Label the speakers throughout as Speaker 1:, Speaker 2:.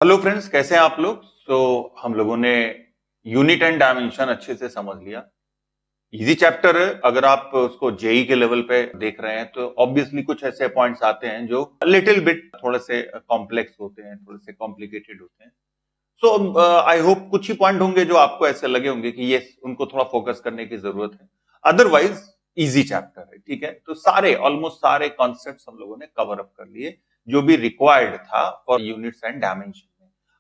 Speaker 1: Hello friends, कैसे हैं आप लोग। हम लोगों ने यूनिट एंड डायमेंशन अच्छे से समझ लिया। इजी चैप्टर है। अगर आप उसको जेई के लेवल पे देख रहे हैं तो ऑब्वियसली कुछ ऐसे पॉइंट्स आते हैं जो लिटिल बिट थोड़े से कॉम्प्लेक्स होते हैं, थोड़े से कॉम्प्लिकेटेड होते हैं। आई होप कुछ ही पॉइंट होंगे जो आपको ऐसे लगे होंगे कि ये उनको थोड़ा फोकस करने की जरूरत है। अदरवाइज इजी चैप्टर है, ठीक है। तो सारे ऑलमोस्ट सारे कॉन्सेप्ट्स हम लोगों ने कवर अप कर लिए जो भी रिक्वायर्ड था फॉर यूनिट्स एंड डायमेंशन में।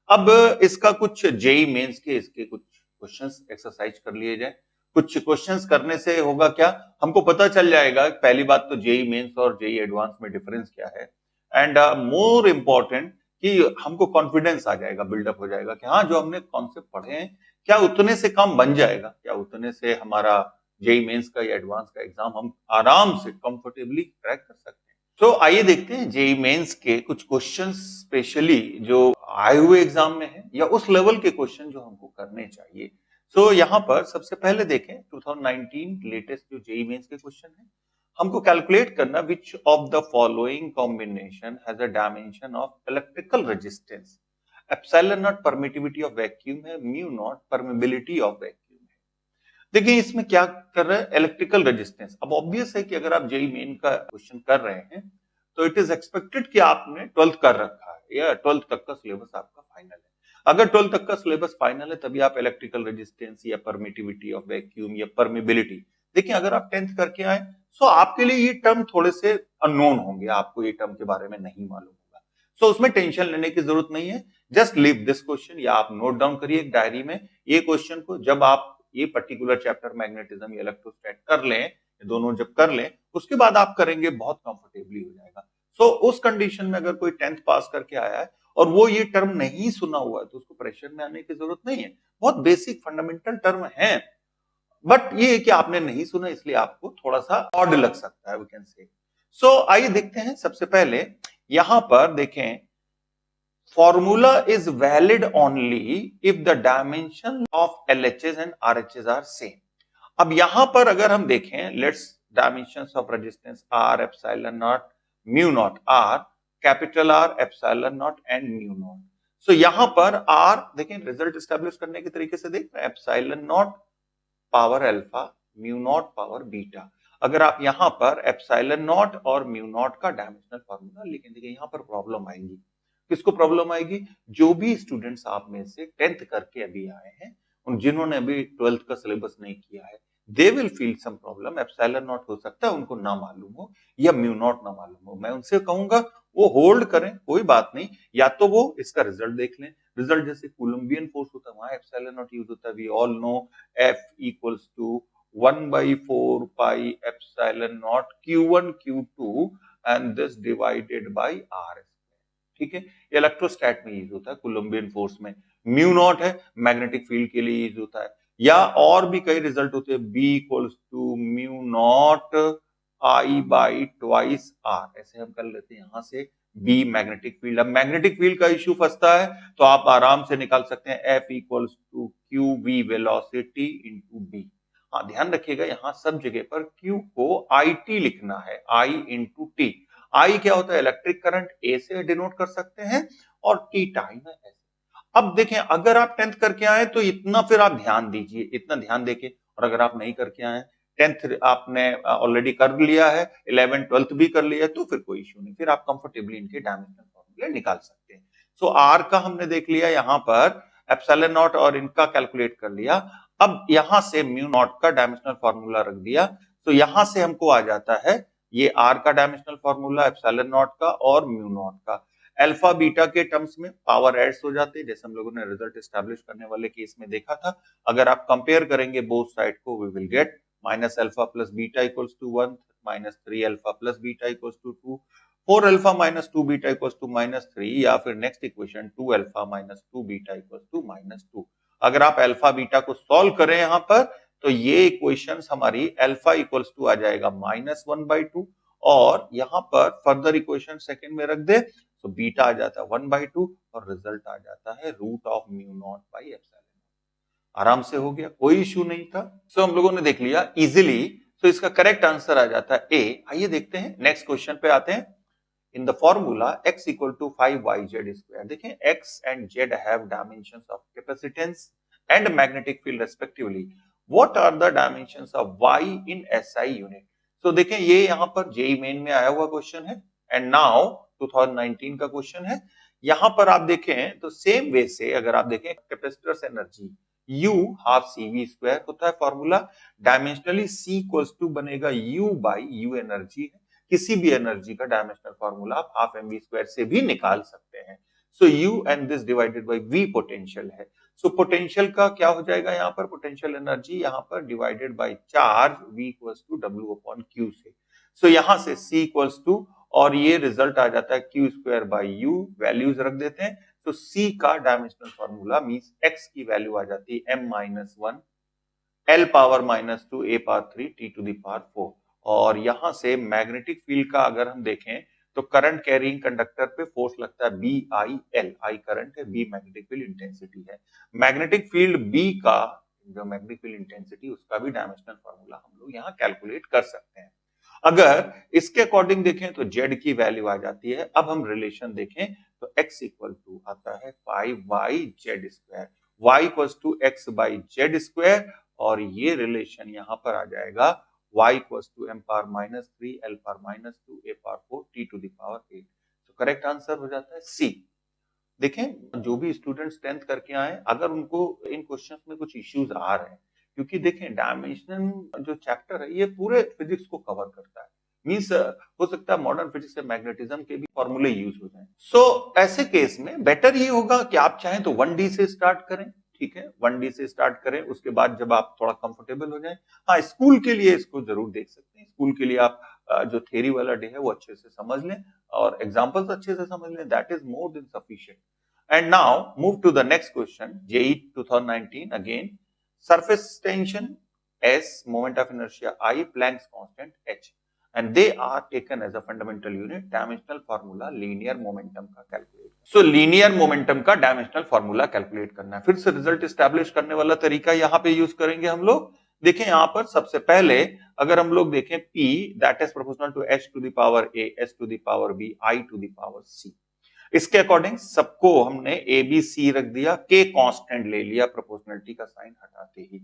Speaker 1: अब इसका कुछ जेई मेंस के इसके कुछ क्वेश्चंस एक्सरसाइज कर लिए जाए। कुछ क्वेश्चंस करने से होगा क्या, हमको पता चल जाएगा पहली बात तो जेई मेंस और जेई एडवांस में डिफरेंस क्या है। एंड मोर इम्पोर्टेंट कि हमको कॉन्फिडेंस आ जाएगा, बिल्डअप हो जाएगा कि हाँ जो हमने कॉन्सेप्ट पढ़े हैं क्या उतने से काम बन जाएगा, क्या उतने से हमारा जेई मेंस का या एडवांस का एग्जाम हम आराम से कंफर्टेबली क्रैक कर सकते हैं। तो आइए देखते हैं जेई मेंस के कुछ क्वेश्चंस स्पेशली जो आए हुए एग्जाम में है या उस लेवल के क्वेश्चन जो हमको करने चाहिए। यहाँ पर सबसे पहले देखें 2019 लेटेस्ट जो जेई मेंस के क्वेश्चन है, हमको कैलकुलेट करना which of the following combination has a dimension of electrical resistance. Epsilon not permittivity of vacuum है, mu naught permeability of vacuum है। देखिए इसमें क्या कर रहा है, इलेक्ट्रिकल रेजिस्टेंस। अब ऑब्वियस है कि अगर आप जेई मेन का क्वेश्चन कर रहे हैं तो इट इज एक्सपेक्टेड कि आपने 12th कर रखा है या 12th तक का सिलेबस आपका फाइनल है। अगर 12th तक का सिलेबस फाइनल है तभी आप इलेक्ट्रिकल रेजिस्टेंस या परमिटिविटी ऑफ वैक्यूम या परमिबिलिटी। देखिए अगर आप 10th करके आए सो आपके लिए ये टर्म थोड़े से अननोन होंगे, आपको ये टर्म के बारे में नहीं मालूम होगा। उसमें टेंशन लेने की जरूरत नहीं है। जस्ट लीव दिस क्वेश्चन या आप नोट डाउन करिए एक डायरी में ये क्वेश्चन को। जब आप ये पर्टिकुलर चैप्टर मैग्नेटिज्म या इलेक्ट्रोस्टैट कर लें, दोनों जब कर लें उसके बाद आप करेंगे बहुत कंफर्टेबली हो जाएगा। उस कंडीशन में अगर कोई 10th पास करके आया है और वो ये टर्म नहीं सुना हुआ है तो उसको प्रेशर में आने की जरूरत नहीं है। बहुत बेसिक फंडामेंटल टर्म है, बट ये कि आपने नहीं सुना इसलिए आपको थोड़ा सा ऑड लग सकता है, वी कैन से। आइए देखते हैं। सबसे पहले यहां पर देखें, formula is valid only if the dimension of LHS and RHS are same। अब यहां पर अगर हम देखें, let's dimensions of resistance R epsilon not mu not R, capital R epsilon not and mu not. यहां पर आर देखें, result establish करने के तरीके से देख रहे हैं, epsilon not power alpha mu naught power beta. अगर आप यहां पर एप्सिलॉन नॉट और म्यू नॉट का डायमेंशनल फार्मूला लिखें, देखिए यहां पर प्रॉब्लम आएगी। किसको प्रॉब्लम आएगी? जो भी स्टूडेंट्स आप में से 10th करके अभी आए हैं, उन जिन्होंने अभी 12th का सिलेबस नहीं किया है, they will feel some problem. Epsilon not हो सकता है उनको ना मालूम हो या म्यू नॉट ना मालूम हो। मैं उनसे कहूंगा वो होल्ड करें, कोई बात नहीं, या तो वो इसका रिजल्ट देख लें। रिजल्ट जैसे कूलम्बियन फोर्स होता है वहां एप्सिलॉन नॉट यूज होता है, we all know F equals to 1/4 pi epsilon naught Q1 Q2 and this divided by R। ठीक है, इलेक्ट्रोस्टैट में यूज होता है, कोलंबियन फोर्स में म्यू नॉट है, मैग्नेटिक फील्ड के लिए यूज होता है। या और भी कई रिजल्ट होते हैं, B equals to mu not I by twice R, ऐसे हम कर लेते हैं यहां से बी मैग्नेटिक फील्ड। अब मैग्नेटिक फील्ड का इश्यू फंसता है तो आप आराम से निकाल सकते हैं F equals to Q V velocity into B. हाँ ध्यान रखिएगा यहां सब जगह पर क्यू को आई टी लिखना है, आई इंटू टी। आई क्या होता है? इलेक्ट्रिक करंट, ए से डिनोट कर सकते हैं, और टी टाइम है ऐसे। अब देखें अगर आप 10th करके आए तो इतना फिर आप ध्यान दीजिए, इतना ध्यान देके। और अगर आप नहीं करके आए, 10th आपने ऑलरेडी कर लिया है, 11 12th भी कर लिया है, तो फिर कोई इश्यू नहीं, फिर आप कंफर्टेबली इनके डायमेंशनल फॉर्मूले निकाल सकते हैं। आर का हमने देख लिया यहां पर, एप्सिलॉन नॉट और इनका कैलकुलेट कर लिया। अब यहां से म्यू नॉट का डायमेंशनल फॉर्मूला रख दिया, तो यहां से हमको आ जाता है ये आर का डायमेंशनल फॉर्मूला, एप्सिलॉन नॉट का और म्यू नॉट का। अल्फा बीटा के टर्म्स में पावर एड्स हो जाते हैं, जैसे हम लोगों ने रिजल्ट एस्टैब्लिश करने वाले केस में देखा था। अगर आप कंपेयर करेंगे बोथ साइड को, we will get minus alpha plus beta equals to 1, minus 3 alpha plus beta equals to 2, 4 alpha minus 2 beta equals to minus 3, या फिर next equation 2 alpha minus 2 beta equals to minus 2। अगर आप alpha beta को solve करें यहां पर तो ये इक्वेशंस हमारी अल्फा इक्वल्स टू आ जाएगा -1/2, और यहां पर फर्दर इक्वेशन सेकंड में रख दे तो बीटा आ जाता है 1/2 और रिजल्ट आ जाता है root of mu not by epsilon. आराम से हो गया, कोई इश्यू नहीं था। हम लोगों ने देख लिया इजीली। इसका करेक्ट आंसर आ जाता है ए। आइए देखते हैं नेक्स्ट क्वेश्चन पे आते हैं। in the formula x equal to 5yz square. देखें x and z have dimensions of capacitance and magnetic field respectively. What are the dimensions of y in SI unit? So देखें ये यहाँ पर JEE main में आया हुआ question है and now 2019 का क्वेश्चन है। यहाँ पर आप देखें तो सेम वे से अगर आप देखें capacitors energy U half CV square होता है formula, dimensionally C equals to बनेगा U बाई U एनर्जी है, किसी भी एनर्जी का डायमेंशनल फॉर्मूला आप हाफ mv स्क्वायर से भी निकाल सकते हैं। So U and this divided by V potential है। सो पोटेंशियल का क्या हो जाएगा यहाँ पर, पोटेंशियल एनर्जी यहाँ पर divided by charge V equals to W upon Q से। सो यहाँ से C इक्वल्स टू और ये रिजल्ट आ जाता है Q square by U, values रख देते हैं। तो C का डायमेंशनल फॉर्मूला मींस x की वैल्यू आ जाती है m-1 l power -2 a power 3 t to the power 4। और यहां से मैग्नेटिक फील्ड का अगर हम देखें तो करंट कैरिंग कंडक्टर पे फोर्स लगता है BIL, I करंट है, B मैग्नेटिक फील्ड इंटेंसिटी है। मैग्नेटिक फील्ड B का जो मैग्नेटिक फील्ड इंटेंसिटी उसका भी डायमेंशनल फॉर्मूला हम लोग यहाँ कैलकुलेट कर सकते हैं। अगर इसके अकॉर्डिंग देखें तो Z की वैल्यू आ जाती है। अब हम रिलेशन देखें तो x इक्वल टू आता है 5yz square, y equal to x by Z square और ये रिलेशन यहां पर आ जाएगा y equal to m power -3 l power -2 a power 4 t to the power 8। तो करेक्ट आंसर हो जाता है C। देखें जो भी स्टूडेंट्स 10th करके आए अगर उनको इन क्वेश्चंस में कुछ इश्यूज आ रहे हैं, क्योंकि देखें डायमेंशन जो चैप्टर है ये पूरे फिजिक्स को कवर करता है, मींस हो सकता है मॉडर्न फिजिक्स से मैग्नेटिज्म के भी फॉर्मूले यूज हो जाएं। सो ऐसे केस में बेटर ये होगा कि आप चाहें तो 1D से स्टार्ट करें, ठीक है, 1D से स्टार्ट करें, उसके बाद जब आप थोड़ा कंफर्टेबल हो जाएं, हाँ स्कूल के लिए इसको जरूर देख सकते हैं। स्कूल के लिए आप जो थ्योरी वाला डे है वो अच्छे से समझ लें और एग्जांपल्स अच्छे से समझ लें, that is more than sufficient. And now move to the next question, JEE 2019 again, surface tension S, moment of inertia I, Planck's constant H, and they are taken as a fundamental unit. Dimensional formula linear momentum का calculate। So linear momentum का dimensional formula calculate करना है। फिर से result establish करने वाला तरीका यहाँ पे use करेंगे हम लोग। देखें यहाँ पर सबसे पहले अगर हम लोग देखें P that is proportional to H to the power A, S to the power B, I to the power C। इसके अकॉर्डिंग सबको हमने ए बी सी रख दिया, के कांस्टेंट ले लिया प्रोपोर्शनलिटी का साइन हटाते ही।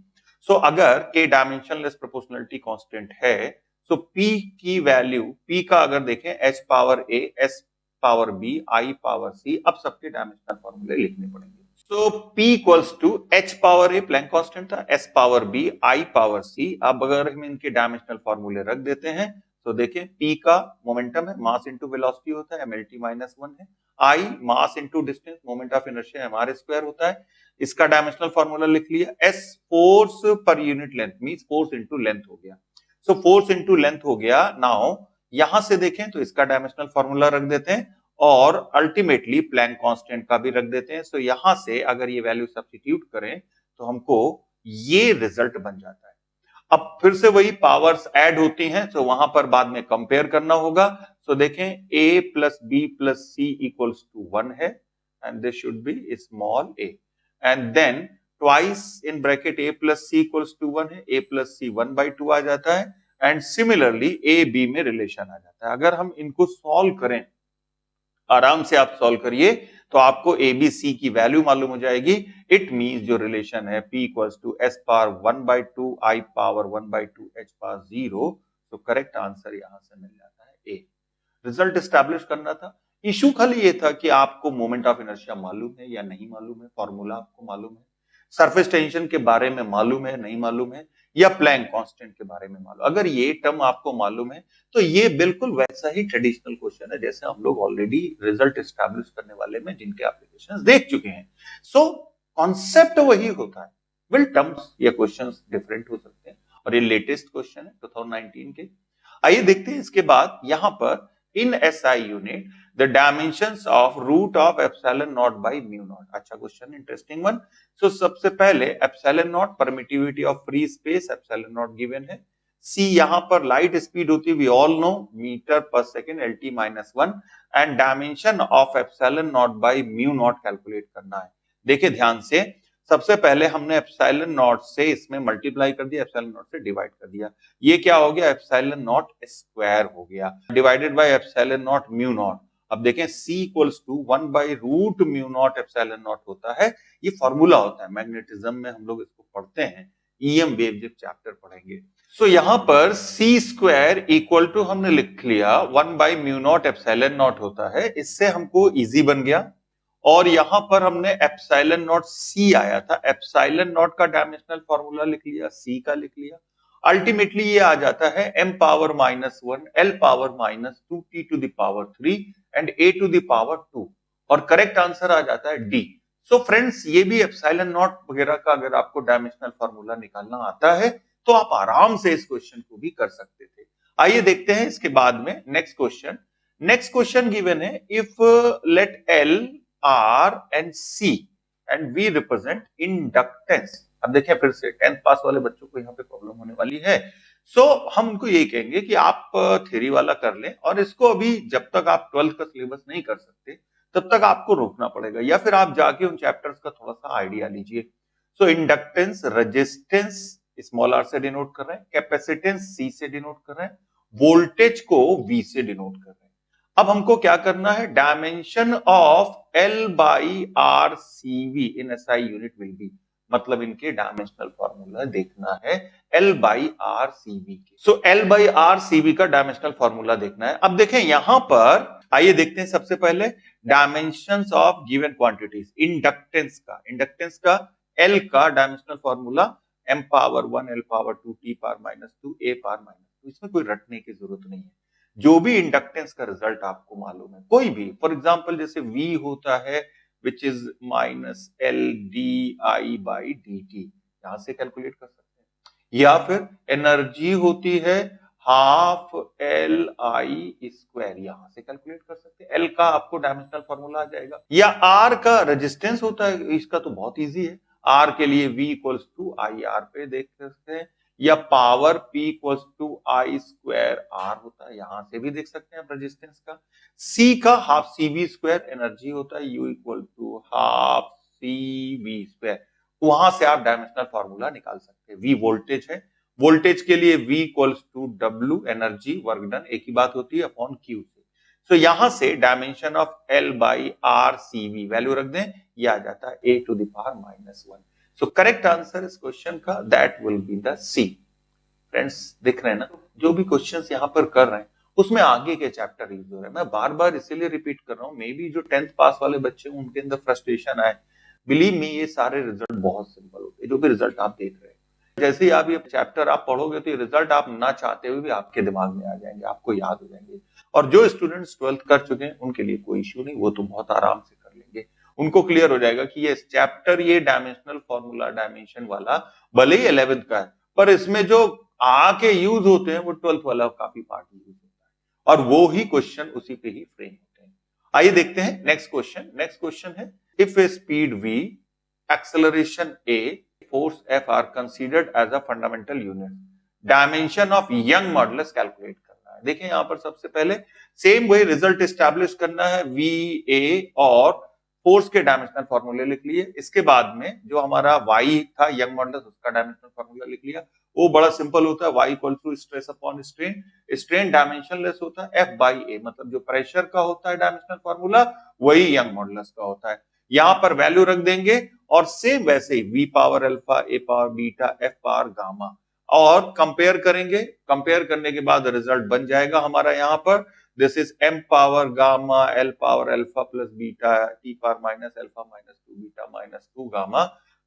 Speaker 1: सो अगर के डायमेंशनलेस प्रोपोर्शनलिटी कांस्टेंट है सो पी की वैल्यू, पी का अगर देखें H power A, S power B, I power C, अब सबके डायमेंशनल फॉर्मूले लिखने पड़ेंगे। So P equals to H power A Planck constant था, S power B, I power C. अब अगर हम इनके डायमेंशनल फॉर्मूले रख देते हैं तो देखें P का मोमेंटम है, मास इनटू वेलोसिटी होता है, mlt -1 है। I mass into distance, moment of inertia mr square होता है। इसका डायमेंशनल फॉर्मूला लिख लिया। S force per unit length means force into length हो गया। सो फोर्स इनटू लेंथ हो गया। नाउ यहां से देखें तो इसका डायमेंशनल फॉर्मूला रख देते हैं और अल्टीमेटली प्लैंक कांस्टेंट का भी रख देते हैं। सो यहां से अगर ये वैल्यू सब्स्टिट्यूट करें तो हमको ये रिजल्ट बन जाता है। अब फिर से वही पावर्स ऐड होती हैं तो वहां पर बाद में कंपेयर करना होगा। सो देखें a plus B plus C equals to 1 है and this should be small a and then twice in bracket a plus C equals to 1 है, a प्लस सी 1/2 आ जाता है एंड सिमिलरली a b में रिलेशन आ जाता है। अगर हम इनको सॉल्व करें, आराम से आप सॉल्व करिए तो आपको ए बी सी की वैल्यू मालूम हो जाएगी। इट मींस जो रिलेशन है P equals to S power 1/2 I power 1/2 H power 0, तो करेक्ट आंसर यहां से मिल जाता है A। रिजल्ट एस्टैब्लिश करना था। इशू खाली ये था कि आपको मोमेंट ऑफ इनर्शिया मालूम है या नहीं मालूम है, फॉर्मूला आपको मालूम है, सरफेस टेंशन के बारे में मालूम है नहीं मालूम है, या प्लैंक कांस्टेंट के बारे में मालूम। अगर ये टर्म आपको मालूम है तो ये बिल्कुल वैसा ही ट्रेडिशनल क्वेश्चन है जैसे हम लोग ऑलरेडी रिजल्ट एस्टैब्लिश करने वाले में जिनके एप्लीकेशंस देख चुके हैं। सो कॉन्सेप्ट वही होता है, विल टर्म्स या क्वेश्चंस डिफरेंट हो सकते हैं और ये लेटेस्ट क्वेश्चन है 2019 के। आइए देखते हैं इसके बाद यहां पर in SI unit the dimensions of root of epsilon not by mu not. अच्छा क्वेश्चन, इंटरेस्टिंग वन। सो सबसे पहले epsilon not permittivity of free space, epsilon not given है। C यहां पर लाइट स्पीड होती है, we all know metre per second LT -1 and dimension of epsilon not by mu not calculate करना है। देखिए ध्यान से, सबसे पहले हमने एप्सिलॉन नॉट से इसमें मल्टीप्लाई कर दिया, एप्सिलॉन नॉट से डिवाइड कर दिया, ये क्या हो गया, एप्सिलॉन नॉट स्क्वायर हो गया, divided by epsilon not mu not. अब देखें c equals to 1 by root mu not epsilon not होता है, ये फॉर्मूला होता है मैग्नेटिज्म में, हम लोग इसको पढ़ते हैं, ईएम वेव जब चैप्टर पढ़ेंगे। सो यहां पर c स्क्वायर इक्वल टू हमने लिख लिया 1 by mu not epsilon not होता है, इससे हमको इजी बन गया। और यहां पर हमने एप्सिलॉन नॉट सी आया था, एप्सिलॉन नॉट का डायमेंशनल फॉर्मूला लिख लिया, सी का लिख लिया, अल्टीमेटली ये आ जाता है m power -1 l power -2 t to the power 3 and a to the power 2, और करेक्ट आंसर आ जाता है डी। सो फ्रेंड्स, ये भी एप्सिलॉन नॉट वगैरह का अगर आपको डायमेंशनल फॉर्मूला निकालना आता है तो आप आराम से इस क्वेश्चन को भी कर सकते थे। आइए देखते हैं इसके बाद में next question. Next question given है, if let L R and C and V represent inductance। अब देखिए फिर से 10th पास वाले बच्चों को यहाँ पे प्रॉब्लम होने वाली है। हम उनको यही कहेंगे कि आप थ्योरी वाला कर लें, और इसको अभी जब तक आप 12th का सिलेबस नहीं कर सकते तब तक आपको रोकना पड़ेगा, या फिर आप जाके उन चैप्टर्स का थोड़ा सा आइडिया लीजिए। इंडक्टेंस रेजिस्टेंस स्मॉल r से डिनोट कर रहे हैं, कैपेसिटेंस C से डिनोट कर रहे हैं, वोल्टेज को V से डिनोट कर रहे हैं। अब हमको क्या करना है, dimension of L by R C V in SI unit will be, मतलब इनके डायमेंशनल फॉर्मूला देखना है L by R C V के। So L by R C V का डायमेंशनल फॉर्मूला देखना है। अब देखें यहां पर, आइए देखते हैं सबसे पहले dimensions of given quantities. Inductance का एल का dimensional formula m power 1 l power 2 t power -2 a power -2, इसमें कोई रटने की जरूरत नहीं है। जो भी इंडक्टेंस का रिजल्ट आपको मालूम है, कोई भी, फॉर एग्जांपल जैसे V होता है विच इज -LdI/dt, यहां से कैलकुलेट कर सकते हैं, या फिर एनर्जी होती है हाफ LI², यहां से कैलकुलेट कर सकते हैं, L का आपको डायमेंशनल फॉर्मूला आ जाएगा। या R का रेजिस्टेंस होता है, इसका तो बहुत इजी है, R के लिए V इक्वल्स टू IR पे देख सकते हैं, या power P equals to I²R होता है, यहां से भी देख सकते हैं आप रेजिस्टेंस का। C का हाफ CV², एनर्जी होता है U equal to half CV², वहां से आप डायमेंशनल फॉर्मूला निकाल सकते हैं। V वोल्टेज है, वोल्टेज के लिए V equals to W energy work done, एक ही बात होती है, अपॉन Q से। यहां से dimension of L by R C V value रख दें, यह आ जाता है a to the power -1। So correct answer इस क्वेश्चन का that will be the C. Friends दिख रहे हैं ना, जो भी क्वेश्चंस यहां पर कर रहे हैं उसमें आगे के चैप्टर यूज हो रहे हैं। मैं बार बार इसीलिए रिपीट कर रहा हूं, मे बी जो 10th पास वाले बच्चे हैं उनके अंदर फ्रस्ट्रेशन आए, बिलीव मी ये सारे रिजल्ट बहुत सिंपल होते हैं, जो भी रिजल्ट आप देख रहे हैं। जैसे ही आप ये चैप्टर आप पढ़ोगे तो ये रिजल्ट आप ना चाहते हुए भी आपके दिमाग में आ जाएंगे, आपको याद हो जाएंगे। और जो स्टूडेंट्स 12th कर चुके हैं उनके लिए कोई इश्यू नहीं, वो तो बहुत आराम से कर लेंगे, उनको क्लियर हो जाएगा कि ये चैप्टर, ये डायमेंशनल फॉर्मूला डायमेंशन वाला भले ही 11th का है, पर इसमें जो आके यूज होते हैं वो 12th वाला काफी पार्ट यूज होता है, और वो ही क्वेश्चन उसी पे ही फ्रेम होते हैं। आइए देखते हैं नेक्स्ट क्वेश्चन। नेक्स्ट क्वेश्चन है, if A speed v, acceleration a, force F are considered as a fundamental unit, dimension of young modulus calculate करना है। देखिए यहां पर सबसे पहले सेम वही रिजल्ट एस्टैब्लिश करना है, V A और फोर्स के डायमेंशनल फॉर्मूले लिख लिए। इसके बाद में जो हमारा Y था यंग मॉडुलस, उसका डायमेंशनल फॉर्मूला लिख लिया। वो बड़ा सिंपल होता है, Y equal to stress upon strain, strain dimensionless होता है, F बाई A, मतलब जो प्रेशर का होता है डायमेंशनल फॉर्मूला वही यंग मॉडुलस का होता है। यहां पर वैल्यू रख देंगे, और सेम वैसे ही V power alpha, A power beta, F power gamma, और कंपेयर करेंगे। कंपेयर करने के बाद रिजल्ट बन जाएगा हमारा यहाँ पर, this is m power gamma l power alpha plus beta t power minus alpha minus 2 beta minus 2 gamma.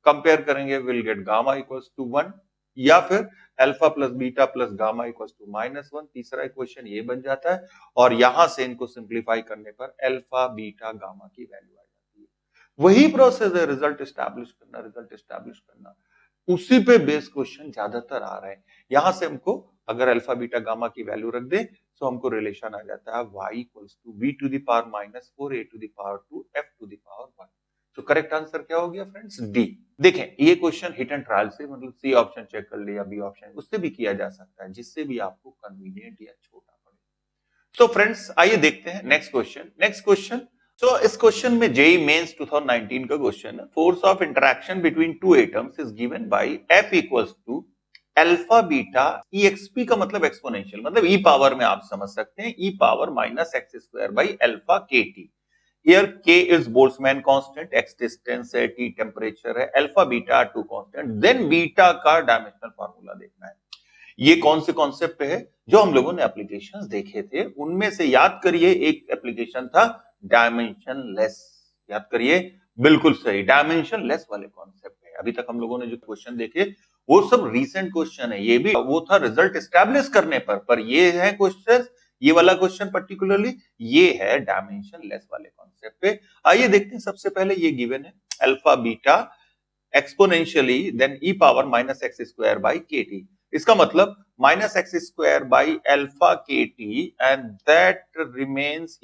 Speaker 1: Compare करेंगे, will get gamma equals to 1, या फिर alpha plus beta plus gamma equals to -1। तीसरा equation ये बन जाता है, और यहां से इनको सिंप्लीफाई करने पर अल्फा बीटा गामा की वैल्यू आ जाती है। वही प्रोसेस है, रिजल्ट एस्टैब्लिश करना, रिजल्ट एस्टैब्लिश करना, उसी पे बेस क्वेश्चन ज्यादातर आ रहे हैं। यहां से हमको अगर अल्फा बीटा गामा की वैल्यू रख दे तो हमको रिलेशन आ जाता है y equals to v to the power -4 a to the power 2 f to the power 1। तो करेक्ट आंसर क्या हो गया फ्रेंड्स, डी। देखें ये क्वेश्चन हिट एंड ट्रायल से, मतलब सी ऑप्शन चेक कर लिया, बी ऑप्शन, उससे भी किया जा सकता है, जिससे भी आपको कन्वीनियंट या छोटा पड़े। तो फ्रेंड्स आइए देखते हैं नेक्स्ट क्वेश्चन। नेक्स्ट क्वेश्चन, तो इस क्वेश्चन में जेई मेंस 2019 का क्वेश्चन है, force of interaction between two atoms is given by F equals to alpha beta EXP का मतलब एक्सपोनेंशियल, मतलब ई पावर में आप समझ सकते हैं e power minus x square by alpha k T. Here k is Boltzmann constant, x distance है, T temperature है, alpha beta are two constant, then beta का डायमेंशनल फार्मूला देखना है। ये कौन से कॉन्सेप्ट है जो हम लोगों ने एप्लीकेशंस देखे थे, उनमें से याद करिए एक एप्लीकेशन था डायमेंशन लेस। याद करिए, बिल्कुल सही, डायमेंशन लेस वाले कॉन्सेप्ट है। अभी तक हम लोगों ने जो क्वेश्चन देखे वो सब रीसेंट क्वेश्चन है, ये भी वो था रिजल्ट एस्टैब्लिश करने पर ये है क्वेश्चन, ये वाला क्वेश्चन पर्टिकुलरली ये है डायमेंशन लेस वाले कॉन्सेप्ट पे। आइए देखते हैं, सबसे पहले ये गिवन है alpha beta exponentially then e power minus x square by k T. इसका मतलब minus x square by alpha k T and that remains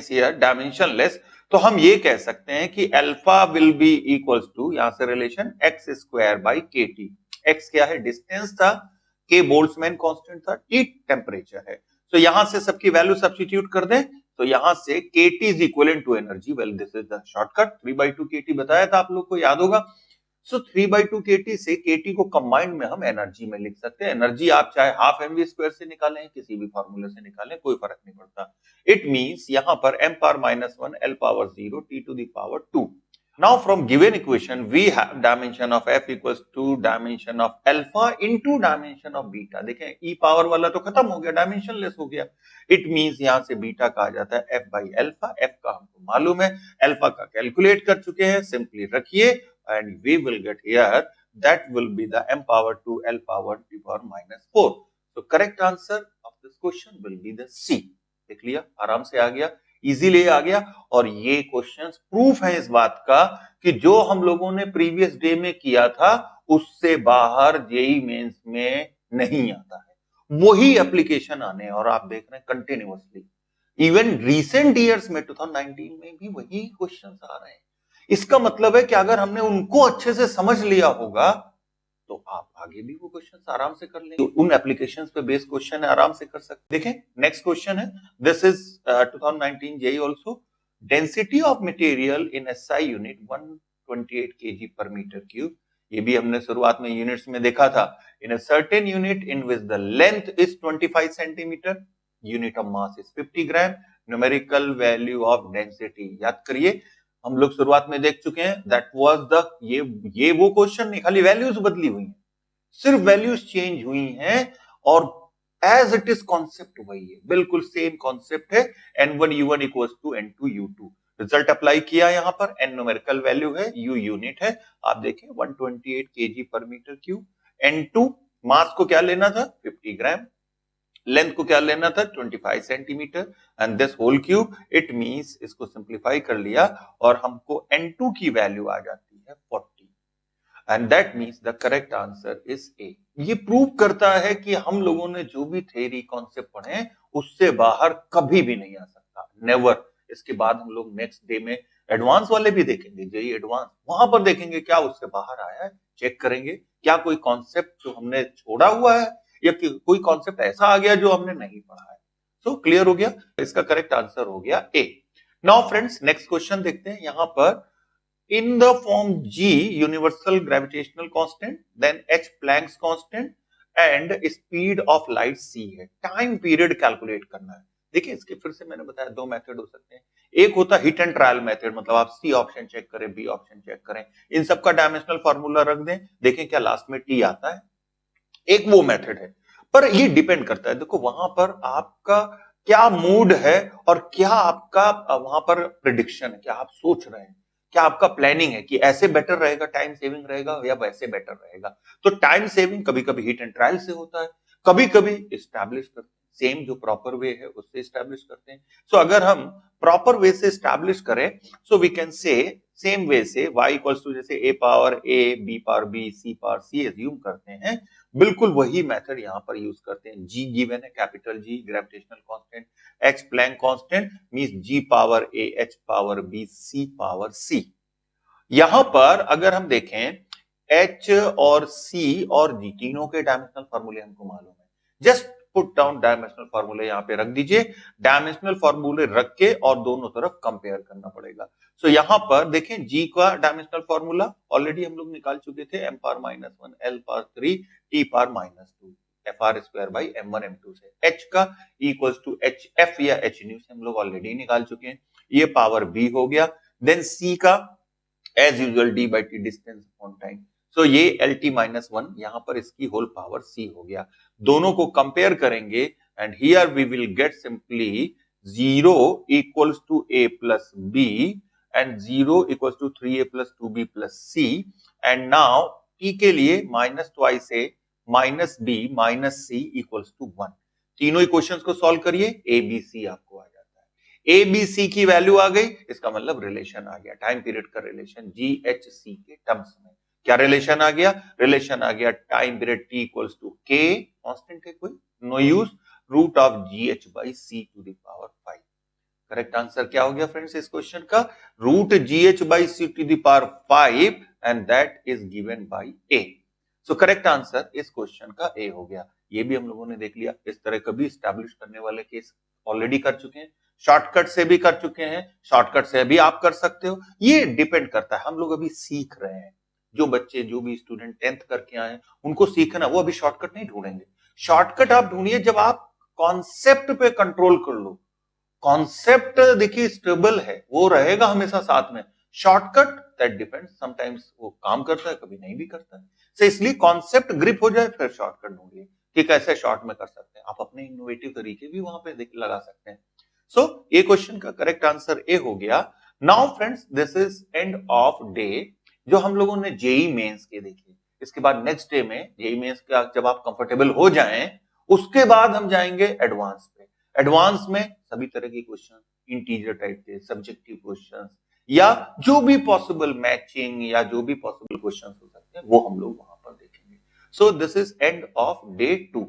Speaker 1: here dimensionless. तो हम ये कह सकते हैं कि alpha will be equals to, यहां से relation x square by k T. X क्या है, डिस्टेंस था, के बोल्ट्जमैन कांस्टेंट था, टी टेम्परेचर है। तो यहां से सबकी वैल्यू सब्स्टिट्यूट कर दें, तो यहां से K T is equal to energy, well this is the shortcut, 3/2 K T बताया था आप लोग को, याद होगा। सो 3/2 केटी से केटी को कंबाइंड में हम एनर्जी में लिख सकते हैं। एनर्जी आप चाहे हाफ एमवी स्क्वायर से निकालें, किसी भी फॉर्मूले से निकालें, कोई फर्क नहीं पड़ता। इट मींस यहां पर m power -1 l power 0 t to the power 2। Now from given equation we have dimension of f equals to dimension of alpha into dimension of beta। देखें e पावर वाला तो खत्म हो गया, डायमेंशनलेस हो गया। इट मींस यहां से बीटा का आ जाता है f बाई अल्फा। f का हमको मालूम है, अल्फा का कैलकुलेट कर चुके हैं, सिंपली रखिए and we will get here that will be the m power 2 l power t power -4। so correct answer of this question will be the C। देख लिया, आराम से आ गया, इजीली आ गया। और ये क्वेश्चंस प्रूफ है इस बात का कि जो हम लोगों ने प्रीवियस डे में किया था उससे बाहर जेई मेंस में नहीं आता है, वही एप्लीकेशन आने हैं। और आप देख रहे हैं कंटिन्यूअसली, इवन रिसेंट ईयर्स में 2019 में भी वही क्वेश्चंस आ रहे हैं। इसका मतलब है कि अगर हमने उनको अच्छे से समझ लिया होगा तो आप आगे भी वो क्वेश्चन आराम से कर लेंगे, तो उन एप्लीकेशंस पे बेस्ड क्वेश्चन है, आराम से कर सकते हैं। देखें नेक्स्ट क्वेश्चन है, this is 2019 JEE also, density of material in SI unit 128 KG per metre cube. ये भी हमने शुरुआत में यूनिट्स में देखा था। In a certain unit in which the length is 25 centimetre, unit of mass is 50 gram, numerical value of density. याद करिए, हम लोग शुरुआत में देख चुके हैं, दैट वाज द, ये वो क्वेश्चन नहीं, खाली वैल्यूज बदली हुई हैं, सिर्फ वैल्यूज चेंज हुई हैं और एज इट इज कॉन्सेप्ट वही है, बिल्कुल सेम कॉन्सेप्ट है। n1u1 equals to n2u2। Result apply किया, यहां पर n न्यूमेरिकल वैल्यू है, u यूनिट है, आप देखें 128 KG per metre cube. n2 मास को क्या लेना था, 50 ग्राम, लेंथ को क्या लेना था, 25 centimetre, and this whole cube. It means इसको सिंप्लीफाई कर लिया और हमको n2 की वैल्यू आ जाती है 40, and that means the correct answer is a. ये प्रूव करता है कि हम लोगों ने जो भी थ्योरी कॉन्सेप्ट पढ़े उससे बाहर कभी भी नहीं आ सकता, नेवर। इसके बाद हम लोग नेक्स्ट डे में एडवांस वाले भी देखेंगे, जेई एडवांस, वहां पर देखेंगे क्या उससे बाहर आया है, चेक करेंगे क्या कोई कॉन्सेप्ट जो हमने छोड़ा हुआ है या कोई कॉन्सेप्ट ऐसा आ गया जो हमने नहीं पढ़ा है। सो क्लियर हो गया, इसका करेक्ट आंसर हो गया ए। नाउ फ्रेंड्स नेक्स्ट क्वेश्चन देखते हैं, यहां पर in the form G universal gravitational constant, then H Planck's constant and speed of light C है, टाइम पीरियड कैलकुलेट करना है। देखिए इसके फिर से मैंने बताया दो मेथड हो सकते हैं, एक होता है हिट एंड ट्रायल मेथड, मतलब आप सी ऑप्शन चेक करें, बी ऑप्शन चेक करें, इन सब का डायमेंशनल फार्मूला रख दें, देखें क्या लास्ट में टी आता है, एक वो मेथड है। पर ये डिपेंड करता है, देखो वहां पर आपका क्या मूड है और क्या आपका वहां पर प्रिडिक्शन है, क्या आप सोच रहे हैं, क्या आपका प्लानिंग है कि ऐसे बेटर रहेगा, टाइम सेविंग रहेगा या वैसे बेटर रहेगा। तो टाइम सेविंग कभी कभी हिट एंड ट्रायल से होता है, कभी कभी इस्टेब्लिश करते हैं, सेम जो प्रॉपर वे है उससे इस्टेब्लिश करते हैं। सो अगर हम प्रॉपर वे से इस्टेब्लिश करें, so we can say same way से y इक्वल्स टू जैसे a power a, b power b, c power c assume करते हैं, बिल्कुल वही मेथड यहां पर यूज करते हैं। G गिवन है, capital G gravitational constant, H Planck constant means G power A, H power B, C power C। यहां पर अगर हम देखें H और C और G तीनों के डायमेंशनल फार्मूले हमको मालूम है, जस्ट पुट डाउन डायमेंशनल फॉर्मूले यहाँ पे रख दीजिए, डायमेंशनल फॉर्मूले रख के और दोनों तरफ कंपेयर करना पड़ेगा। सो यहाँ पर देखें जी का डायमेंशनल फॉर्मूला ऑलरेडी हम लोग निकाल चुके थे, m power -1 l power 3 t power -2 fr square by m1 m2 से। h का इक्वल्स टू hf या h न्यू से हम लोग ऑलरेडी निकाल चुके हैं, ये पावर b हो गया। देन c का as usual d by T distance upon time, so ये LT-1 यहां पर इसकी होल पावर c हो गया। दोनों को कंपेयर करेंगे and here we will get simply 0 equals to a plus b and 0 equals to 3a plus 2b plus c and now t के लिए minus twice a minus b minus c equals to 1। तीनों equations को solve करिए, a b c आपको आ जाता है। a b c की value आ गई, इसका मतलब रिलेशन आ गया, टाइम पीरियड का रिलेशन GHC के टर्म्स में। क्या रिलेशन आ गया? रिलेशन आ गया time period t equals to k, constant है कोई, no use, root of GH by c to the power 5। Correct answer क्या हो गया फ्रेंड्स इस क्वेश्चन का? Root GH by c to the power 5 and that is given by a। So correct answer इस question का a हो गया। ये भी हम लोगों ने देख लिया, इस तरह कभी स्टैब्लिश करने वाले केस ऑलरेडी कर चुके हैं, शॉर्टकट से भी कर चुके हैं, शॉर्टकट से भी आप कर सकते हो, ये डिपेंड करता है, हम लोग अभी सीख रहे हैं। जो बच्चे जो भी स्टूडेंट 10th करके आए हैं उनको सीखना, वो अभी शॉर्टकट नहीं ढूंढेंगे। शॉर्टकट आप ढूंढिए जब आप कॉन्सेप्ट पे कंट्रोल कर लो। कॉन्सेप्ट देखिए स्टेबल है, वो रहेगा हमेशा साथ में। शॉर्टकट दैट डिपेंड्स, समटाइम्स वो काम करता है, कभी नहीं भी करता है। तो इसलिए कॉन्सेप्ट ग्रिप हो जाए फिर शॉर्टकट ढूंढिए कि कैसे शॉर्ट में कर सकते हैं। आप अपने इनोवेटिव तरीके भी वहां पे लगा सकते हैं। सो ये क्वेश्चन का करेक्ट आंसर ए हो गया। Now friends this is end of day जो हम लोगों ने जेई मेंस के देखे। इसके बाद नेक्स्ट डे में जेई मेंस का जब आप कंफर्टेबल हो जाएं, उसके बाद हम जाएंगे एडवांस पे। एडवांस में सभी तरह के क्वेश्चन, इंटीजर टाइप के, सब्जेक्टिव क्वेश्चन या जो भी पॉसिबल मैचिंग या जो भी पॉसिबल क्वेश्चन हो सकते हैं वो हम लोग वहां पर देखेंगे। So this is end of day 2।